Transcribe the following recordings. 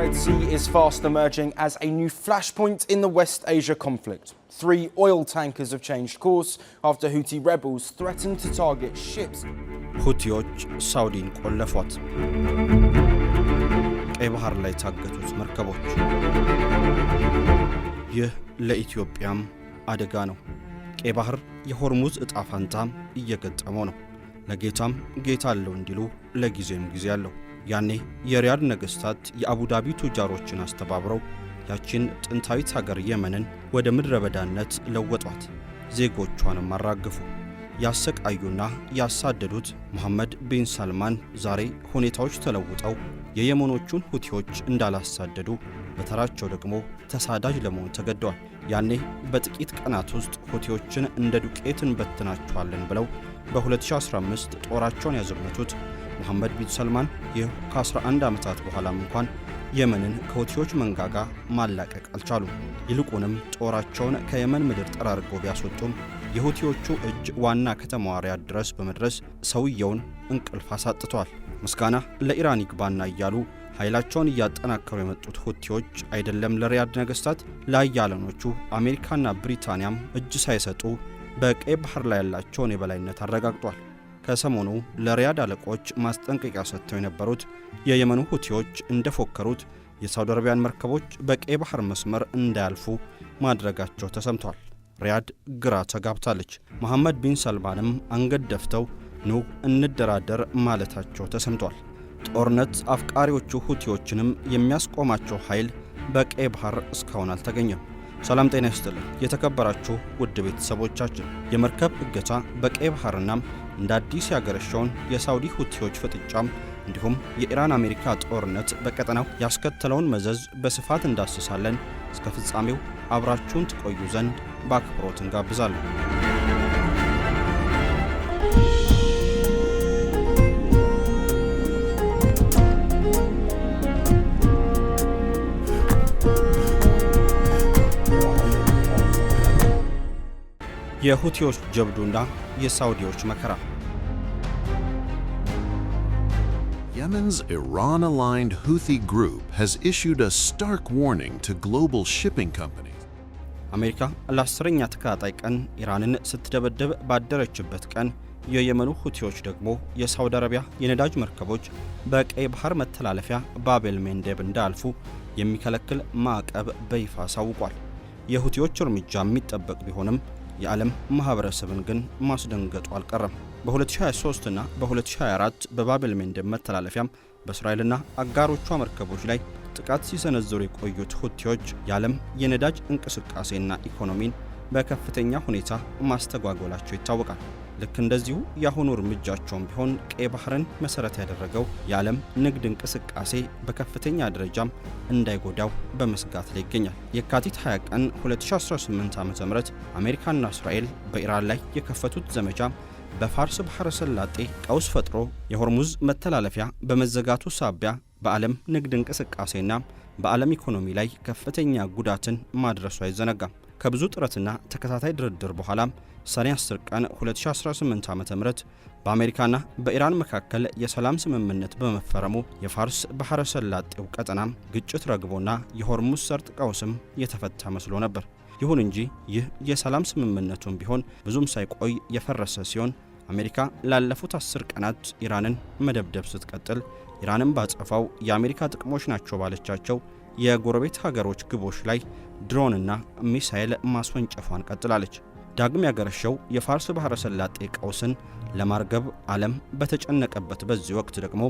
Red Sea is fast emerging as a new flashpoint in the West Asia conflict. 3 oil tankers have changed course after Houthi rebels threatened to target ships. ሁቲዎች ሳውዲን ቆለፏት። ቀይ ባህር ላይ ታገቱት መርከቦች። ይህ ለኢትዮጵያም አደጋ ነው። ቀይ ባህር የሆርሙዝ እጣ ፈንታ እየገጠመው ነው። ለጌታም ጌታ አለው እንዲሉ ለጊዜም ጊዜ አለው። ያኔ የሪያድ ነገስታት የአቡዳቢ ቱጃሮችን አስተባብረው ያቺን ጥንታዊት ሀገር የመንን ወደ ምድረ በዳነት ለወጧት። ዜጎቿንም አራገፉ። ያሰቃዩና ያሳደዱት መሐመድ ቢን ሰልማን ዛሬ ሁኔታዎች ተለውጠው የየመኖቹን ሁቲዎች እንዳላሳደዱ በተራቸው ደግሞ ተሳዳጅ ለመሆን ተገደዋል። ያኔ በጥቂት ቀናት ውስጥ ሁቲዎችን እንደ ዱቄት እንበትናቸዋለን ብለው በ2015 ጦራቸውን ያዘመቱት መሐመድ ቢን ሰልማን ይህ ከ11 ዓመታት በኋላም እንኳን የመንን ከሁቲዎች መንጋጋ ማላቀቅ አልቻሉም። ይልቁንም ጦራቸውን ከየመን ምድር ጠራርገው ቢያስወጡም የሁቲዎቹ እጅ ዋና ከተማዋ ሪያድ ድረስ በመድረስ ሰውየውን እንቅልፍ አሳጥቷል። ምስጋና ለኢራን ይግባና እያሉ ኃይላቸውን እያጠናከሩ የመጡት ሁቲዎች አይደለም ለሪያድ ነገስታት ለአያለኖቹ አሜሪካና ብሪታንያም እጅ ሳይሰጡ በቀይ ባህር ላይ ያላቸውን የበላይነት አረጋግጧል። ከሰሞኑ ለሪያድ አለቆች ማስጠንቀቂያ ሰጥተው የነበሩት የየመኑ ሁቲዎች እንደፎከሩት የሳውዲ አረቢያን መርከቦች በቀይ ባህር መስመር እንዳያልፉ ማድረጋቸው ተሰምቷል። ሪያድ ግራ ተጋብታለች። መሐመድ ቢን ሰልማንም አንገት ደፍተው ኑ እንደራደር ማለታቸው ተሰምቷል። ጦርነት አፍቃሪዎቹ ሁቲዎችንም የሚያስቆማቸው ኃይል በቀይ ባህር እስካሁን አልተገኘም። ሰላም ጤና ይስጥልን የተከበራችሁ ውድ ቤተሰቦቻችን፣ የመርከብ እገታ በቀይ ባህርና እንደ አዲስ ያገረሸውን የሳውዲ ሁቲዎች ፍጥጫም እንዲሁም የኢራን አሜሪካ ጦርነት በቀጠናው ያስከተለውን መዘዝ በስፋት እንዳስሳለን። እስከ ፍጻሜው አብራችሁን ትቆዩ ዘንድ በአክብሮት እንጋብዛለን። የሁቲዎች ጀብዱና የሳውዲዎች መከራ። Yemen's Iran-aligned Houthi group has issued a stark warning to global shipping companies. አሜሪካ ለ10ኛ ተከታታይ ቀን ኢራንን ስትደበደብ ባደረችበት ቀን የየመኑ ሁቲዎች ደግሞ የሳውዲ አረቢያ የነዳጅ መርከቦች በቀይ ባህር መተላለፊያ ባቤል መንደብ እንዳልፉ የሚከለክል ማዕቀብ በይፋ አሳውቋል። የሁቲዎች እርምጃ የሚጠበቅ ቢሆንም የዓለም ማህበረሰብን ግን ማስደንገጡ አልቀረም። በ2023 እና በ2024 በባቤል መንደብ መተላለፊያም በእስራኤልና አጋሮቿ መርከቦች ላይ ጥቃት ሲሰነዝሩ የቆዩት ሁቲዎች የዓለም የነዳጅ እንቅስቃሴና ኢኮኖሚን በከፍተኛ ሁኔታ ማስተጓጎላቸው ይታወቃል። ልክ እንደዚሁ የአሁኑ እርምጃቸውም ቢሆን ቀይ ባህርን መሰረት ያደረገው የዓለም ንግድ እንቅስቃሴ በከፍተኛ ደረጃም እንዳይጎዳው በመስጋት ላይ ይገኛል። የካቲት 20 ቀን 2018 ዓ.ም አሜሪካና እስራኤል በኢራን ላይ የከፈቱት ዘመቻ በፋርስ ባህረ ሰላጤ ቀውስ ፈጥሮ የሆርሙዝ መተላለፊያ በመዘጋቱ ሳቢያ በዓለም ንግድ እንቅስቃሴና በዓለም ኢኮኖሚ ላይ ከፍተኛ ጉዳትን ማድረሱ አይዘነጋም። ከብዙ ጥረትና ተከታታይ ድርድር በኋላም ሰኔ 10 ቀን 2018 ዓ.ም በአሜሪካና በኢራን መካከል የሰላም ስምምነት በመፈረሙ የፋርስ ባህረ ሰላጤው ቀጠናም ግጭት ረግቦና የሆርሙዝ ሰርጥ ቀውስም የተፈታ መስሎ ነበር። ይሁን እንጂ ይህ የሰላም ስምምነቱም ቢሆን ብዙም ሳይቆይ የፈረሰ ሲሆን አሜሪካ ላለፉት 10 ቀናት ኢራንን መደብደብ ስትቀጥል ኢራንም ባጸፋው የአሜሪካ ጥቅሞች ናቸው ባለቻቸው የጎረቤት ሀገሮች ግቦች ላይ ድሮንና ሚሳኤል ማስወንጨፏን ቀጥላለች። ዳግም ያገረሸው የፋርስ ባህረ ሰላጤ ቀውስን ለማርገብ ዓለም በተጨነቀበት በዚህ ወቅት ደግሞ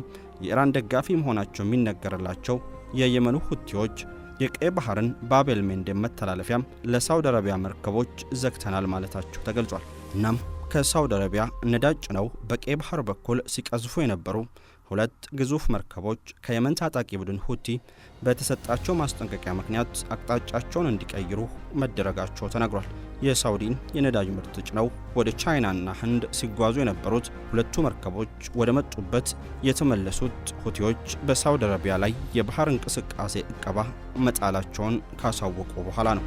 የኢራን ደጋፊ መሆናቸው የሚነገርላቸው የየመኑ ሁቲዎች የቀይ ባህርን ባቤል መንደብ መተላለፊያም ለሳውዲ አረቢያ መርከቦች ዘግተናል ማለታቸው ተገልጿል። እናም ከሳውዲ አረቢያ ነዳጅ ጭነው በቀይ ባህር በኩል ሲቀዝፉ የነበሩ 2 ግዙፍ መርከቦች ከየመን ታጣቂ ቡድን ሁቲ በተሰጣቸው ማስጠንቀቂያ ምክንያት አቅጣጫቸውን እንዲቀይሩ መደረጋቸው ተነግሯል። የሳውዲን የነዳጅ ምርት ጭነው ወደ ቻይናና ህንድ ሲጓዙ የነበሩት 2ቱ መርከቦች ወደ መጡበት የተመለሱት ሁቲዎች በሳውዲ አረቢያ ላይ የባህር እንቅስቃሴ እቀባ መጣላቸውን ካሳወቁ በኋላ ነው።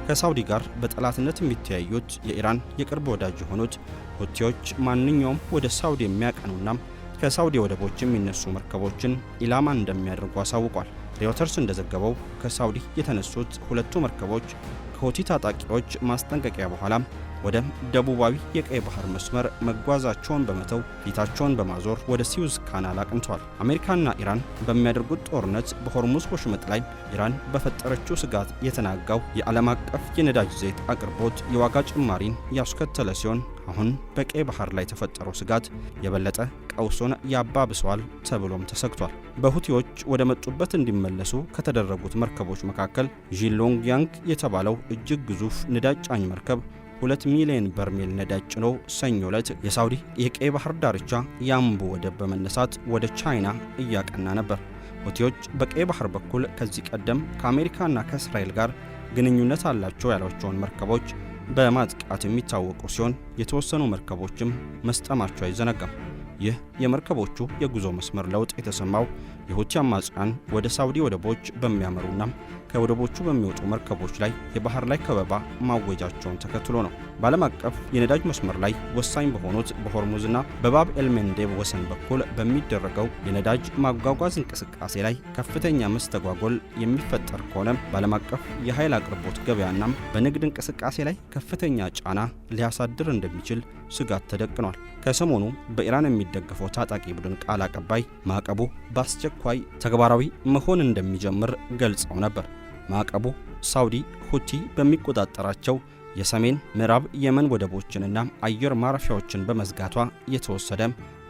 ከሳውዲ ጋር በጠላትነት የሚተያዩት የኢራን የቅርብ ወዳጅ የሆኑት ሁቲዎች ማንኛውም ወደ ሳውዲ የሚያቀኑና ከሳውዲ ወደቦች የሚነሱ መርከቦችን ኢላማ እንደሚያደርጉ አሳውቋል። ሪውተርስ እንደዘገበው ከሳውዲ የተነሱት ሁለቱ መርከቦች ከሁቲ ታጣቂዎች ማስጠንቀቂያ በኋላ ወደ ደቡባዊ የቀይ ባህር መስመር መጓዛቸውን በመተው ፊታቸውን በማዞር ወደ ሲዩዝ ካናል አቅንተዋል። አሜሪካና ኢራን በሚያደርጉት ጦርነት በሆርሙዝ ወሽመጥ ላይ ኢራን በፈጠረችው ስጋት የተናጋው የዓለም አቀፍ የነዳጅ ዘይት አቅርቦት የዋጋ ጭማሪን ያስከተለ ሲሆን አሁን በቀይ ባህር ላይ የተፈጠረው ስጋት የበለጠ ቀውሱን ያባብሰዋል ተብሎም ተሰግቷል። በሁቲዎች ወደ መጡበት እንዲመለሱ ከተደረጉት መርከቦች መካከል ዢሎንግያንግ የተባለው እጅግ ግዙፍ ነዳጅ ጫኝ መርከብ 2 ሚሊዮን በርሜል ነዳጅ ጭኖ ሰኞ ዕለት የሳውዲ የቀይ ባህር ዳርቻ ያምቡ ወደብ በመነሳት ወደ ቻይና እያቀና ነበር። ሁቲዎች በቀይ ባህር በኩል ከዚህ ቀደም ከአሜሪካና ከእስራኤል ጋር ግንኙነት አላቸው ያሏቸውን መርከቦች በማጥቃት የሚታወቁ ሲሆን የተወሰኑ መርከቦችም መስጠማቸው አይዘነጋም። ይህ የመርከቦቹ የጉዞ መስመር ለውጥ የተሰማው የሁቲ አማጽያን ወደ ሳውዲ ወደቦች በሚያመሩና ከወደቦቹ በሚወጡ መርከቦች ላይ የባህር ላይ ከበባ ማወጃቸውን ተከትሎ ነው። በዓለም አቀፍ የነዳጅ መስመር ላይ ወሳኝ በሆኑት በሆርሙዝና በባብ ኤልሜንዴብ ወሰን በኩል በሚደረገው የነዳጅ ማጓጓዝ እንቅስቃሴ ላይ ከፍተኛ መስተጓጎል የሚፈጠር ከሆነ በዓለም አቀፍ የኃይል አቅርቦት ገበያና በንግድ እንቅስቃሴ ላይ ከፍተኛ ጫና ሊያሳድር እንደሚችል ስጋት ተደቅኗል። ከሰሞኑ በኢራን የሚደገፈው ታጣቂ ቡድን ቃል አቀባይ ማዕቀቡ በአስቸኳይ ተግባራዊ መሆን እንደሚጀምር ገልጸው ነበር። ማዕቀቡ ሳውዲ ሁቲ በሚቆጣጠራቸው የሰሜን ምዕራብ የመን ወደቦችንና አየር ማረፊያዎችን በመዝጋቷ የተወሰደ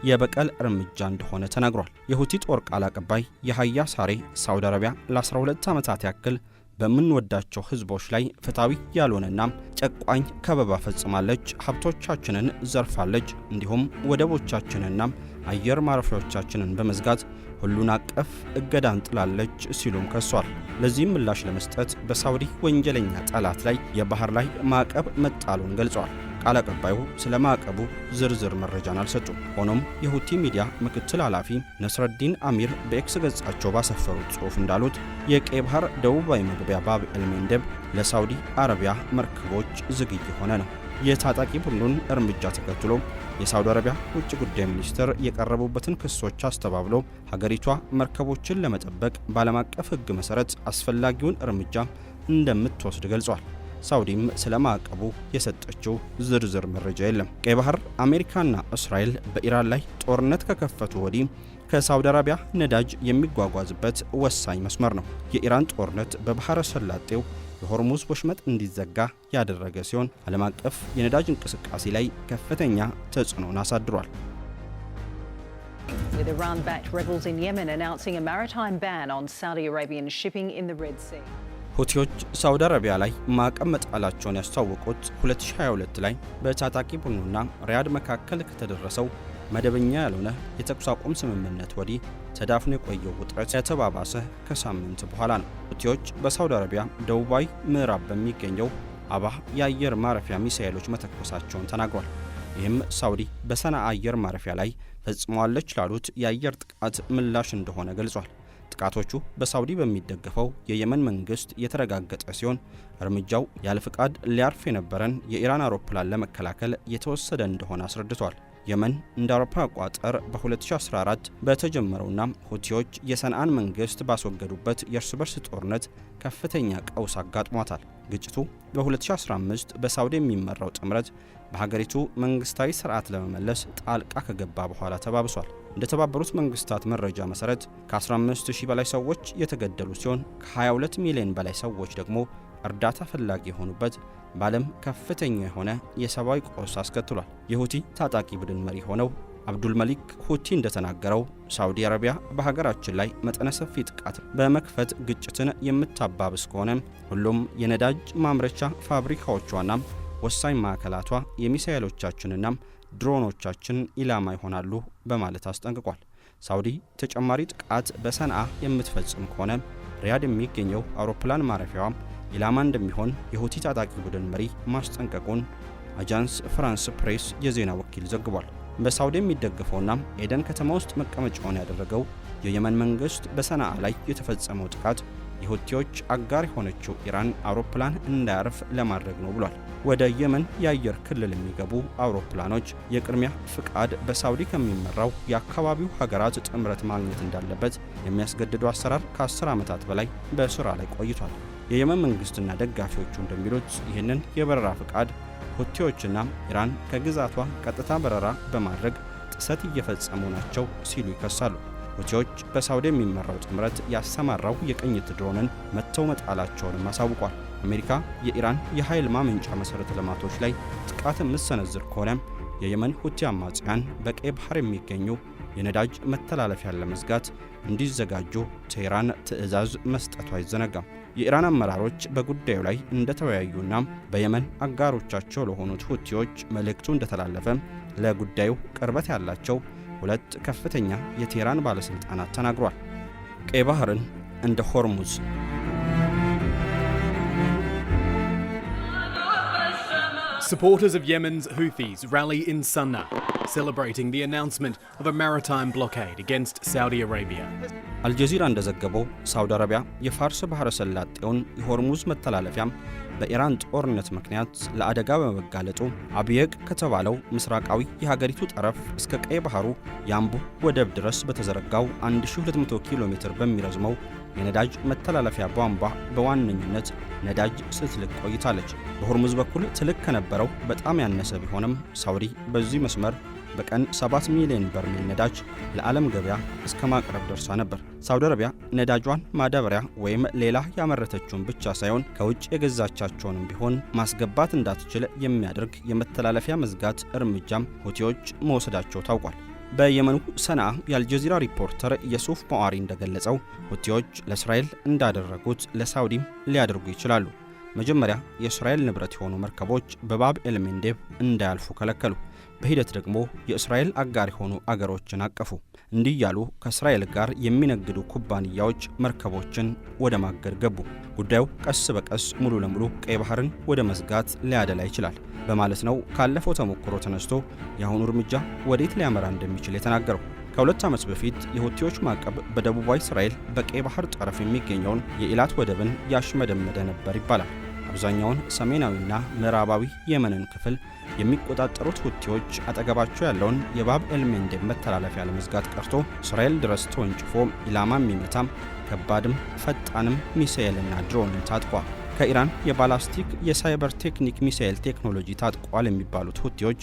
የበቀል እርምጃ እንደሆነ ተናግሯል። የሁቲ ጦር ቃል አቀባይ የሐያ ሳሬ ሳውዲ አረቢያ ለ12 ዓመታት ያክል በምንወዳቸው ህዝቦች ላይ ፍትሃዊ ያልሆነና ጨቋኝ ከበባ ፈጽማለች፣ ሀብቶቻችንን ዘርፋለች፣ እንዲሁም ወደቦቻችንና አየር ማረፊያዎቻችንን በመዝጋት ሁሉን አቀፍ እገዳን ጥላለች ሲሉም ከሷል። ለዚህም ምላሽ ለመስጠት በሳውዲ ወንጀለኛ ጠላት ላይ የባህር ላይ ማዕቀብ መጣሉን ገልጿል። ቃል አቀባዩ ስለ ማዕቀቡ ዝርዝር መረጃን አልሰጡም። ሆኖም የሁቲ ሚዲያ ምክትል ኃላፊ ነስረዲን አሚር በኤክስ ገጻቸው ባሰፈሩት ጽሑፍ እንዳሉት የቀይ ባህር ደቡባዊ መግቢያ ባብ ኤልሜንዴብ ለሳውዲ አረቢያ መርከቦች ዝግ የሆነ ነው። የታጣቂ ቡድኑን እርምጃ ተከትሎ የሳውዲ አረቢያ ውጭ ጉዳይ ሚኒስትር የቀረቡበትን ክሶች አስተባብሎ ሀገሪቷ መርከቦችን ለመጠበቅ በዓለም አቀፍ ሕግ መሰረት አስፈላጊውን እርምጃ እንደምትወስድ ገልጿል። ሳውዲም ስለ ማዕቀቡ የሰጠችው ዝርዝር መረጃ የለም። ቀይ ባህር አሜሪካና እስራኤል በኢራን ላይ ጦርነት ከከፈቱ ወዲህ ከሳውዲ አረቢያ ነዳጅ የሚጓጓዝበት ወሳኝ መስመር ነው። የኢራን ጦርነት በባህረ ሰላጤው የሆርሙዝ ወሽመጥ እንዲዘጋ ያደረገ ሲሆን ዓለም አቀፍ የነዳጅ እንቅስቃሴ ላይ ከፍተኛ ተጽዕኖን አሳድሯል። With Iran-backed rebels in Yemen announcing a maritime ban on Saudi Arabian shipping in the Red Sea. ሁቲዎች ሳውዲ አረቢያ ላይ ማዕቀብ መጣላቸውን ያስታወቁት 2022 ላይ በታጣቂ ቡድኑና ሪያድ መካከል ከተደረሰው መደበኛ ያልሆነ የተኩስ አቁም ስምምነት ወዲህ ተዳፍኖ የቆየው ውጥረት የተባባሰ ከሳምንት በኋላ ነው። ሁቲዎች በሳውዲ አረቢያ ደቡባዊ ምዕራብ በሚገኘው አባህ የአየር ማረፊያ ሚሳኤሎች መተኮሳቸውን ተናግሯል። ይህም ሳውዲ በሰና አየር ማረፊያ ላይ ፈጽመዋለች ላሉት የአየር ጥቃት ምላሽ እንደሆነ ገልጿል። ጥቃቶቹ በሳውዲ በሚደገፈው የየመን መንግስት የተረጋገጠ ሲሆን እርምጃው ያለ ፍቃድ ሊያርፍ የነበረን የኢራን አውሮፕላን ለመከላከል የተወሰደ እንደሆነ አስረድቷል። የመን እንደ አውሮፓ አቆጣጠር በ2014 በተጀመረውና ሁቲዎች የሰንዓን መንግስት ባስወገዱበት የእርስ በርስ ጦርነት ከፍተኛ ቀውስ አጋጥሟታል። ግጭቱ በ2015 በሳውዲ የሚመራው ጥምረት በሀገሪቱ መንግስታዊ ስርዓት ለመመለስ ጣልቃ ከገባ በኋላ ተባብሷል። እንደ ተባበሩት መንግስታት መረጃ መሰረት ከ15000 በላይ ሰዎች የተገደሉ ሲሆን ከ22 ሚሊዮን በላይ ሰዎች ደግሞ እርዳታ ፈላጊ የሆኑበት በዓለም ከፍተኛ የሆነ የሰብአዊ ቀውስ አስከትሏል። የሁቲ ታጣቂ ቡድን መሪ ሆነው አብዱል መሊክ ሁቲ እንደተናገረው ሳውዲ አረቢያ በሀገራችን ላይ መጠነ ሰፊ ጥቃት በመክፈት ግጭትን የምታባብስ ከሆነ ሁሉም የነዳጅ ማምረቻ ፋብሪካዎቿና ወሳኝ ማዕከላቷ የሚሳኤሎቻችንና ድሮኖቻችን ኢላማ ይሆናሉ በማለት አስጠንቅቋል። ሳውዲ ተጨማሪ ጥቃት በሰንዓ የምትፈጽም ከሆነ ሪያድ የሚገኘው አውሮፕላን ማረፊያዋ ኢላማ እንደሚሆን የሁቲ ታጣቂ ቡድን መሪ ማስጠንቀቁን አጃንስ ፍራንስ ፕሬስ የዜና ወኪል ዘግቧል። በሳውዲ የሚደገፈውና ኤደን ከተማ ውስጥ መቀመጫውን ያደረገው የየመን መንግስት በሰንዓ ላይ የተፈጸመው ጥቃት የሁቲዎች አጋር የሆነችው ኢራን አውሮፕላን እንዳያርፍ ለማድረግ ነው ብሏል። ወደ የመን የአየር ክልል የሚገቡ አውሮፕላኖች የቅድሚያ ፍቃድ በሳውዲ ከሚመራው የአካባቢው ሀገራት ጥምረት ማግኘት እንዳለበት የሚያስገድደው አሰራር ከ10 ዓመታት በላይ በስራ ላይ ቆይቷል። የየመን መንግስትና ደጋፊዎቹ እንደሚሉት ይህንን የበረራ ፍቃድ ሁቲዎችና ኢራን ከግዛቷ ቀጥታ በረራ በማድረግ ጥሰት እየፈጸሙ ናቸው ሲሉ ይከሳሉ። ሁቲዎች በሳውዲ የሚመራው ጥምረት ያሰማራው የቅኝት ድሮንን መተው መጣላቸውንም አሳውቋል። አሜሪካ የኢራን የኃይል ማመንጫ መሠረተ ልማቶች ላይ ጥቃት የምትሰነዝር ከሆነ የየመን ሁቲ አማጽያን በቀይ ባህር የሚገኙ የነዳጅ መተላለፊያን ለመዝጋት እንዲዘጋጁ ቴህራን ትዕዛዝ መስጠቱ አይዘነጋም። የኢራን አመራሮች በጉዳዩ ላይ እንደተወያዩና በየመን አጋሮቻቸው ለሆኑት ሁቲዎች መልእክቱ እንደተላለፈ ለጉዳዩ ቅርበት ያላቸው ሁለት ከፍተኛ የቴህራን ባለስልጣናት ተናግሯል። ቀይ ባህርን እንደ ሆርሙዝ Supporters of Yemen's Houthis rally in Sana'a, celebrating the announcement of a maritime blockade against Saudi Arabia. አልጀዚራ እንደዘገበው ሳውዲ አረቢያ የፋርስ ባህረ ሰላጤውን የሆርሙዝ መተላለፊያም በኢራን ጦርነት ምክንያት ለአደጋ በመጋለጡ አብየቅ ከተባለው ምስራቃዊ የሀገሪቱ ጠረፍ እስከ ቀይ ባህሩ የአምቡ ወደብ ድረስ በተዘረጋው 1200 ኪሎ ሜትር በሚረዝመው የነዳጅ መተላለፊያ ቧንቧ በዋነኝነት ነዳጅ ስትልክ ቆይታለች። በሆርሙዝ በኩል ትልክ ከነበረው በጣም ያነሰ ቢሆንም ሳውዲ በዚህ መስመር በቀን 7 ሚሊዮን በርሜል ነዳጅ ለዓለም ገበያ እስከ ማቅረብ ደርሳ ነበር። ሳውዲ አረቢያ ነዳጇን ማዳበሪያ ወይም ሌላ ያመረተችውን ብቻ ሳይሆን ከውጭ የገዛቻቸውንም ቢሆን ማስገባት እንዳትችል የሚያደርግ የመተላለፊያ መዝጋት እርምጃም ሁቲዎች መውሰዳቸው ታውቋል። በየመኑ ሰንዓ የአልጀዚራ ሪፖርተር የሱፍ መዋሪ እንደገለጸው ሁቲዎች ለእስራኤል እንዳደረጉት ለሳውዲም ሊያደርጉ ይችላሉ። መጀመሪያ የእስራኤል ንብረት የሆኑ መርከቦች በባብ ኤልሜንዴብ እንዳያልፉ ከለከሉ። በሂደት ደግሞ የእስራኤል አጋር የሆኑ አገሮችን አቀፉ። እንዲህ ያሉ ከእስራኤል ጋር የሚነግዱ ኩባንያዎች መርከቦችን ወደ ማገድ ገቡ። ጉዳዩ ቀስ በቀስ ሙሉ ለሙሉ ቀይ ባህርን ወደ መዝጋት ሊያደላ ይችላል በማለት ነው ካለፈው ተሞክሮ ተነስቶ የአሁኑ እርምጃ ወዴት ሊያመራ እንደሚችል የተናገረው። ከሁለት ዓመት በፊት የሁቲዎች ማዕቀብ በደቡባዊ እስራኤል በቀይ ባህር ጠረፍ የሚገኘውን የኢላት ወደብን ያሽመደመደ ነበር ይባላል። አብዛኛውን ሰሜናዊና ምዕራባዊ የመንን ክፍል የሚቆጣጠሩት ሁቲዎች አጠገባቸው ያለውን የባብ ኤልሜንዴብ መተላለፊያ ለመዝጋት ቀርቶ እስራኤል ድረስ ተወንጭፎ ኢላማ የሚመታም ከባድም ፈጣንም ሚሳኤልና ድሮንን ታጥቋል። ከኢራን የባላስቲክ የሳይበር ቴክኒክ ሚሳኤል ቴክኖሎጂ ታጥቋል የሚባሉት ሁቲዎች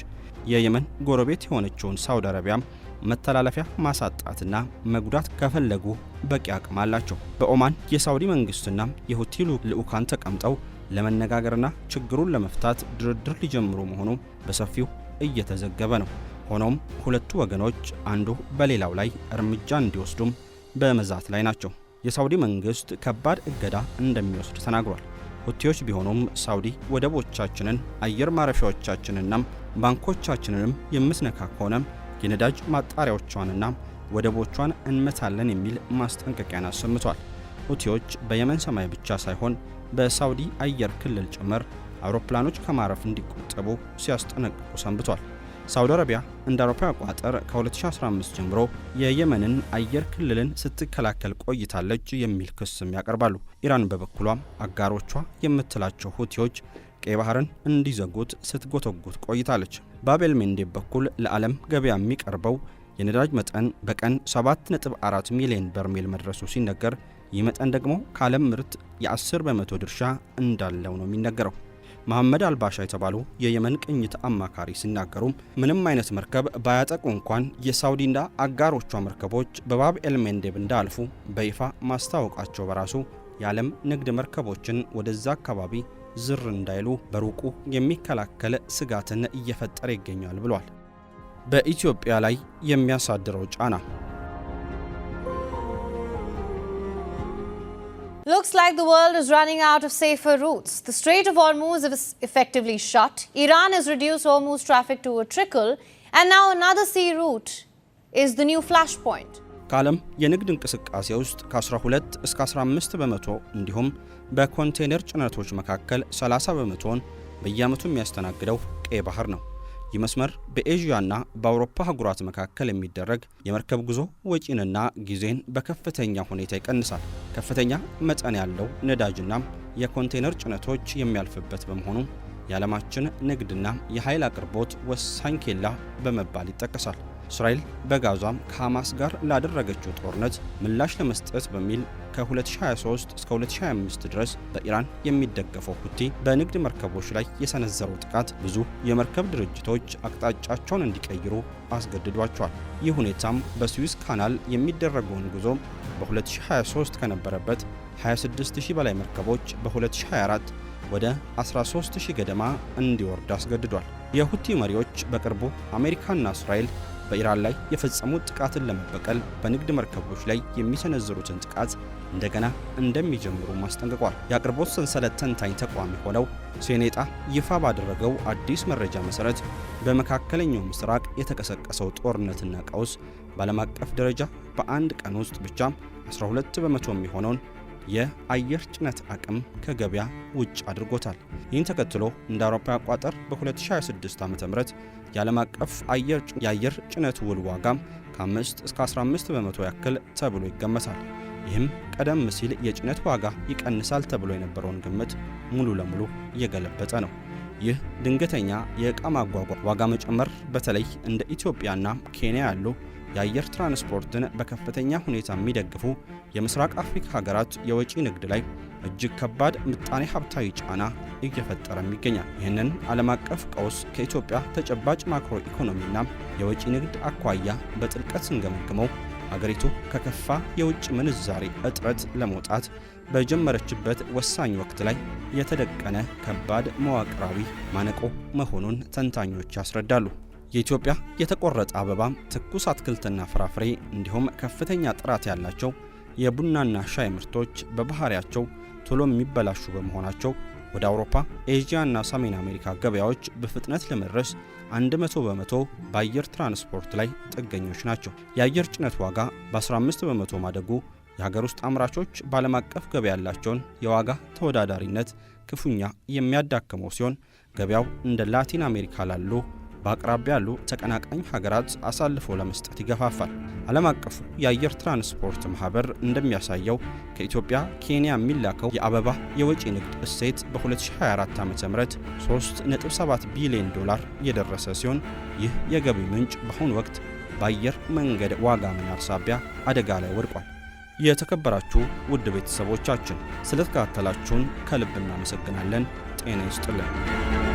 የየመን ጎረቤት የሆነችውን ሳውዲ አረቢያ መተላለፊያ ማሳጣትና መጉዳት ከፈለጉ በቂ አቅም አላቸው። በኦማን የሳውዲ መንግስትና የሁቲ ልዑካን ተቀምጠው ለመነጋገርና ችግሩን ለመፍታት ድርድር ሊጀምሩ መሆኑ በሰፊው እየተዘገበ ነው። ሆኖም ሁለቱ ወገኖች አንዱ በሌላው ላይ እርምጃ እንዲወስዱም በመዛት ላይ ናቸው። የሳውዲ መንግስት ከባድ እገዳ እንደሚወስድ ተናግሯል። ሁቲዎች ቢሆኑም ሳውዲ ወደቦቻችንን፣ አየር ማረፊያዎቻችንና ባንኮቻችንንም የምትነካ ከሆነ የነዳጅ ማጣሪያዎቿንና ወደቦቿን እንመታለን የሚል ማስጠንቀቂያን አሰምቷል። ሁቲዎች በየመን ሰማይ ብቻ ሳይሆን በሳውዲ አየር ክልል ጭምር አውሮፕላኖች ከማረፍ እንዲቆጠቡ ሲያስጠነቅቁ ሰንብቷል። ሳውዲ አረቢያ እንደ አውሮፓ አቆጣጠር ከ2015 ጀምሮ የየመንን አየር ክልልን ስትከላከል ቆይታለች የሚል ክስም ያቀርባሉ። ኢራን በበኩሏ አጋሮቿ የምትላቸው ሁቲዎች ቀይ ባህርን እንዲዘጉት ስትጎተጉት ቆይታለች። ባብ ኤልሜንዴብ በኩል ለዓለም ገበያ የሚቀርበው የነዳጅ መጠን በቀን 7.4 ሚሊዮን በርሜል መድረሱ ሲነገር ይህ መጠን ደግሞ ከዓለም ምርት የ10 በመቶ ድርሻ እንዳለው ነው የሚነገረው። መሐመድ አልባሻ የተባሉ የየመን ቅኝት አማካሪ ሲናገሩ ምንም አይነት መርከብ ባያጠቁ እንኳን የሳውዲና አጋሮቿ መርከቦች በባብ ኤልሜንዴብ እንዳልፉ በይፋ ማስታወቃቸው በራሱ የዓለም ንግድ መርከቦችን ወደዛ አካባቢ ዝር እንዳይሉ በሩቁ የሚከላከል ስጋትን እየፈጠረ ይገኛል ብሏል። በኢትዮጵያ ላይ የሚያሳድረው ጫና Looks like the world is running out of safer routes. The Strait of Hormuz is effectively shut. Iran has reduced Hormuz traffic to a trickle, and now another sea route is the new flashpoint. ከዓለም የንግድ እንቅስቃሴ ውስጥ ከ12 እስከ 15 በመቶ እንዲሁም በኮንቴነር ጭነቶች መካከል 30 በመቶን በየዓመቱ የሚያስተናግደው ቀይ ባህር ነው። ይህ መስመር በኤዥያና በአውሮፓ አህጉራት መካከል የሚደረግ የመርከብ ጉዞ ወጪንና ጊዜን በከፍተኛ ሁኔታ ይቀንሳል። ከፍተኛ መጠን ያለው ነዳጅና የኮንቴነር ጭነቶች የሚያልፍበት በመሆኑ የዓለማችን ንግድና የኃይል አቅርቦት ወሳኝ ኬላ በመባል ይጠቀሳል። እስራኤል በጋዛም ከሐማስ ጋር ላደረገችው ጦርነት ምላሽ ለመስጠት በሚል ከ2023 እስከ 2025 ድረስ በኢራን የሚደገፈው ሁቲ በንግድ መርከቦች ላይ የሰነዘረው ጥቃት ብዙ የመርከብ ድርጅቶች አቅጣጫቸውን እንዲቀይሩ አስገድዷቸዋል። ይህ ሁኔታም በስዊዝ ካናል የሚደረገውን ጉዞ በ2023 ከነበረበት 26000 በላይ መርከቦች በ2024 ወደ 13000 ገደማ እንዲወርድ አስገድዷል። የሁቲ መሪዎች በቅርቡ አሜሪካና እስራኤል በኢራን ላይ የፈጸሙት ጥቃትን ለመበቀል በንግድ መርከቦች ላይ የሚሰነዝሩትን ጥቃት እንደገና እንደሚጀምሩ ማስጠንቅቋል። የአቅርቦት ሰንሰለት ተንታኝ ተቋም የሆነው ሴኔጣ ይፋ ባደረገው አዲስ መረጃ መሰረት በመካከለኛው ምስራቅ የተቀሰቀሰው ጦርነትና ቀውስ በዓለም አቀፍ ደረጃ በአንድ ቀን ውስጥ ብቻ 12 በመቶ የሚሆነውን የአየር ጭነት አቅም ከገበያ ውጭ አድርጎታል። ይህን ተከትሎ እንደ አውሮፓ አቆጣጠር በ2026 ዓ.ም የዓለም አቀፍ የአየር ጭነት ውል ዋጋም ከ5 እስከ 15 በመቶ ያክል ተብሎ ይገመታል። ይህም ቀደም ሲል የጭነት ዋጋ ይቀንሳል ተብሎ የነበረውን ግምት ሙሉ ለሙሉ እየገለበጠ ነው። ይህ ድንገተኛ የዕቃ ማጓጓዝ ዋጋ መጨመር በተለይ እንደ ኢትዮጵያና ኬንያ ያሉ የአየር ትራንስፖርትን በከፍተኛ ሁኔታ የሚደግፉ የምስራቅ አፍሪካ ሀገራት የወጪ ንግድ ላይ እጅግ ከባድ ምጣኔ ሀብታዊ ጫና እየፈጠረም ይገኛል። ይህንን ዓለም አቀፍ ቀውስ ከኢትዮጵያ ተጨባጭ ማክሮ ኢኮኖሚና የወጪ ንግድ አኳያ በጥልቀት ስንገመግመው ሀገሪቱ ከከፋ የውጭ ምንዛሬ እጥረት ለመውጣት በጀመረችበት ወሳኝ ወቅት ላይ የተደቀነ ከባድ መዋቅራዊ ማነቆ መሆኑን ተንታኞች ያስረዳሉ። የኢትዮጵያ የተቆረጠ አበባ፣ ትኩስ አትክልትና ፍራፍሬ እንዲሁም ከፍተኛ ጥራት ያላቸው የቡናና ሻይ ምርቶች በባህሪያቸው ቶሎ የሚበላሹ በመሆናቸው ወደ አውሮፓ፣ ኤዥያና ሰሜን አሜሪካ ገበያዎች በፍጥነት ለመድረስ 100 በመቶ በአየር ትራንስፖርት ላይ ጥገኞች ናቸው። የአየር ጭነት ዋጋ በ15 በመቶ ማደጉ የሀገር ውስጥ አምራቾች በዓለም አቀፍ ገበያ ያላቸውን የዋጋ ተወዳዳሪነት ክፉኛ የሚያዳክመው ሲሆን ገበያው እንደ ላቲን አሜሪካ ላሉ በአቅራቢያ ያሉ ተቀናቃኝ ሀገራት አሳልፎ ለመስጠት ይገፋፋል። ዓለም አቀፉ የአየር ትራንስፖርት ማህበር እንደሚያሳየው ከኢትዮጵያ ኬንያ የሚላከው የአበባ የወጪ ንግድ እሴት በ2024 ዓ.ም 3.7 ቢሊዮን ዶላር የደረሰ ሲሆን ይህ የገቢ ምንጭ በአሁኑ ወቅት በአየር መንገድ ዋጋ መናር ሳቢያ አደጋ ላይ ወድቋል። የተከበራችሁ ውድ ቤተሰቦቻችን ስለተከታተላችሁን ከልብ እናመሰግናለን። ጤና ይስጥልን።